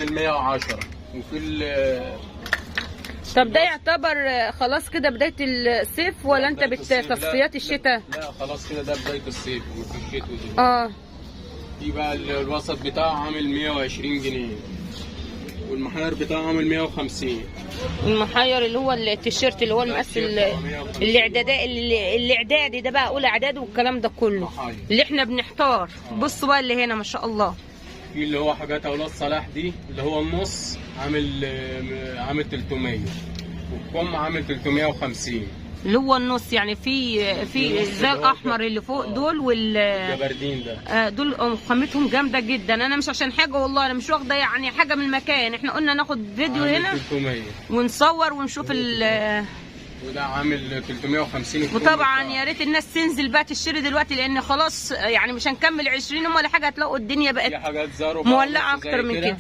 110 وفي طب ده يعتبر خلاص كده بداية الصيف ولا انت تصفيات الشتاء؟ لا خلاص كده ده بداية الصيف وفي الشتاء دي. في بقى الوسط بتاعه عامل 120 جنيه والمحير بتاعه عامل 150. المحير اللي هو التيشيرت اللي هو المقاس الاعدادي ده بقى، اولى اعدادي والكلام ده كله اللي احنا بنحتار. بصوا بقى اللي هنا ما شاء الله. في اللي هو حاجات اولاد صلاح دي اللي هو النص عامل 300 والكم عامل 350. اللي هو النص يعني في زي الاحمر اللي فوق دول والجبردين ده دول خامتهم جامده جدا. انا مش عشان حاجه والله، انا مش واخده يعني حاجه من المكان، احنا قلنا ناخد فيديو هنا 300 ونصور ونشوف وده عامل 350. وطبعا يا ريت الناس تنزل بقى تشتري دلوقتي لان خلاص يعني مش هنكمل 20 يوم ولا حاجه، هتلاقوا الدنيا بقت حاجات زارو مولعه اكتر من كده.